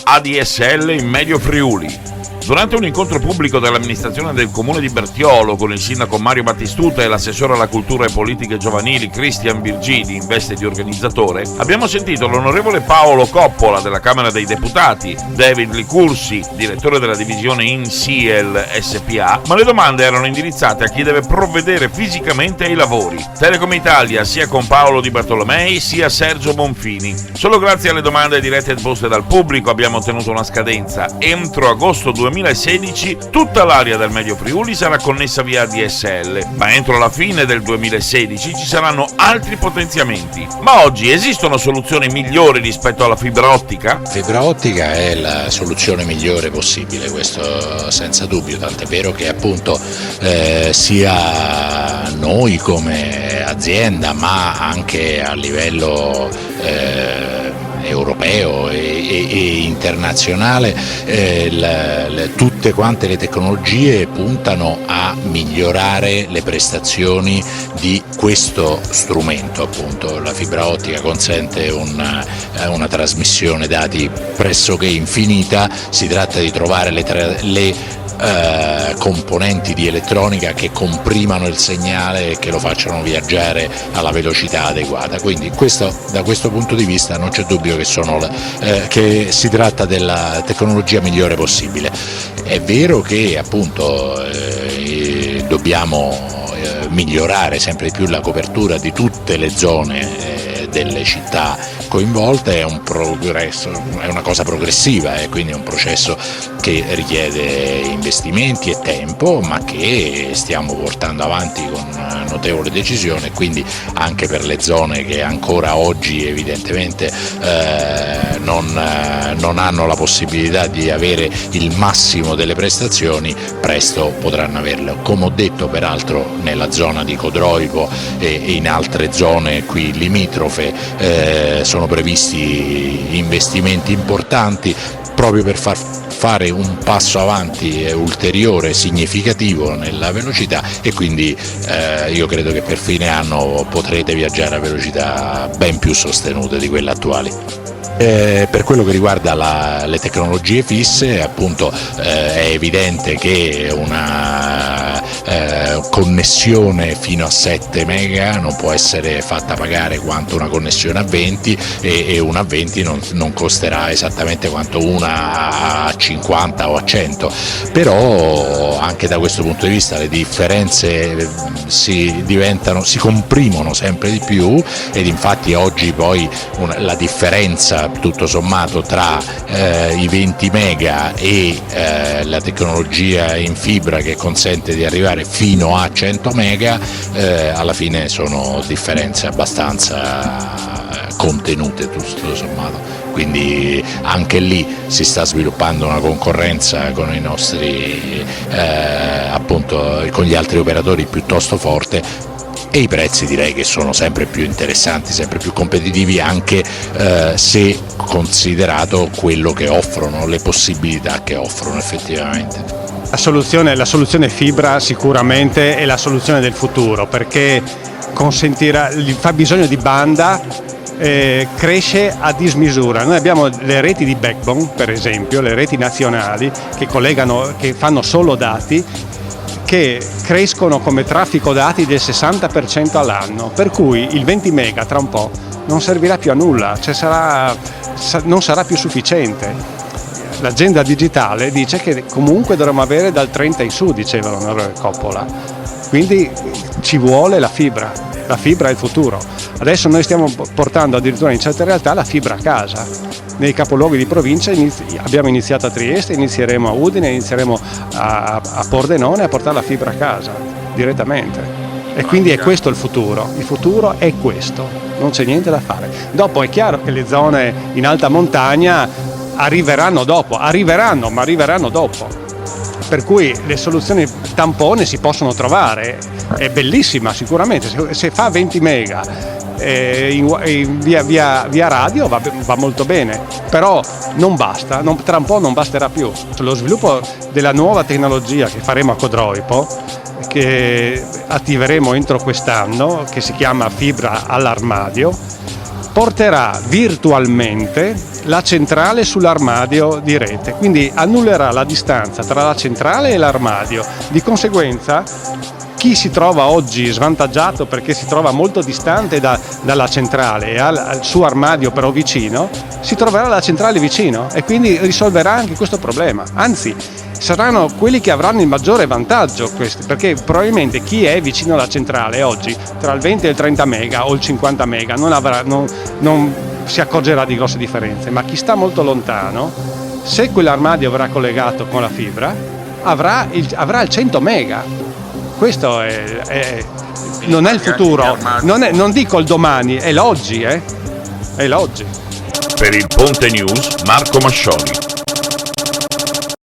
ADSL in Medio Friuli. Durante un incontro pubblico dell'amministrazione del comune di Bertiolo con il sindaco Mario Battistuta e l'assessore alla cultura e politiche giovanili Cristian Virgini in veste di organizzatore, abbiamo sentito l'onorevole Paolo Coppola della Camera dei Deputati, David Licursi, direttore della divisione INSIEL SPA, ma le domande erano indirizzate a chi deve provvedere fisicamente ai lavori. Telecom Italia sia con Paolo Di Bartolomei sia Sergio Bonfini. Solo grazie alle domande dirette poste dal pubblico abbiamo ottenuto una scadenza. Entro agosto 2016 tutta l'area del Medio Friuli sarà connessa via ADSL, ma entro la fine del 2016 ci saranno altri potenziamenti. Ma oggi esistono soluzioni migliori rispetto alla fibra ottica? La fibra ottica è la soluzione migliore possibile, questo senza dubbio, tant'è vero che appunto sia noi come azienda ma anche a livello europeo e internazionale, tutte quante le tecnologie puntano a migliorare le prestazioni di questo strumento. Appunto la fibra ottica consente una trasmissione dati pressoché infinita, si tratta di trovare le componenti di elettronica che comprimano il segnale e che lo facciano viaggiare alla velocità adeguata, quindi da questo punto di vista non c'è dubbio che si tratta della tecnologia migliore possibile. È vero che appunto dobbiamo migliorare sempre di più la copertura di tutte le zone delle città coinvolte, è un progresso, è una cosa progressiva, quindi è un processo che richiede investimenti e tempo, ma che stiamo portando avanti con notevole decisione, quindi anche per le zone che ancora oggi evidentemente non hanno la possibilità di avere il massimo delle prestazioni, presto potranno averle. Come ho detto, peraltro nella zona di Codroipo e in altre zone qui limitrofe sono previsti investimenti importanti proprio per fare un passo avanti ulteriore significativo nella velocità, e quindi io credo che per fine anno potrete viaggiare a velocità ben più sostenute di quelle attuali. Per quello che riguarda le tecnologie fisse, appunto è evidente che una connessione fino a 7 mega non può essere fatta pagare quanto una connessione a 20 e una a 20 non costerà esattamente quanto una a 50 o a 100, però anche da questo punto di vista le differenze si comprimono sempre di più, ed infatti oggi poi la differenza tutto sommato tra i 20 mega e la tecnologia in fibra che consente di arrivare fino a 100 mega alla fine sono differenze abbastanza contenute tutto sommato, quindi anche lì si sta sviluppando una concorrenza con i nostri appunto con gli altri operatori piuttosto forte, e i prezzi direi che sono sempre più interessanti, sempre più competitivi, anche se considerato quello che offrono, le possibilità che offrono effettivamente. La soluzione fibra sicuramente è la soluzione del futuro, perché consentirà il fabbisogno di banda cresce a dismisura. Noi abbiamo le reti di backbone, per esempio, le reti nazionali che fanno solo dati, che crescono come traffico dati del 60% all'anno, per cui il 20 mega tra un po' non servirà più a nulla, non sarà più sufficiente. L'agenda digitale dice che comunque dovremmo avere dal 30 in su, diceva l'onorevole Coppola, quindi ci vuole la fibra è il futuro. Adesso noi stiamo portando addirittura in certe realtà la fibra a casa. Nei capoluoghi di provincia abbiamo iniziato a Trieste, inizieremo a Udine, inizieremo a Pordenone a portare la fibra a casa direttamente. E quindi è questo il futuro è questo, non c'è niente da fare. Dopo è chiaro che le zone in alta montagna arriveranno dopo. Per cui le soluzioni tampone si possono trovare, è bellissima sicuramente, se fa 20 mega via radio va molto bene, però non basta, tra un po' non basterà più. Lo sviluppo della nuova tecnologia che faremo a Codroipo, che attiveremo entro quest'anno, che si chiama fibra all'armadio, porterà virtualmente la centrale sull'armadio di rete, quindi annullerà la distanza tra la centrale e l'armadio. Di conseguenza chi si trova oggi svantaggiato perché si trova molto distante dalla centrale e ha il suo armadio però vicino, si troverà la centrale vicino e quindi risolverà anche questo problema. Anzi, saranno quelli che avranno il maggiore vantaggio questi, perché probabilmente chi è vicino alla centrale oggi tra il 20 e il 30 mega o il 50 mega non si accorgerà di grosse differenze, ma chi sta molto lontano, se quell'armadio verrà collegato con la fibra, avrà il 100 mega. Questo non è il futuro, non dico il domani, è l'oggi, è l'oggi. Per il Ponte News, Marco Mascioli.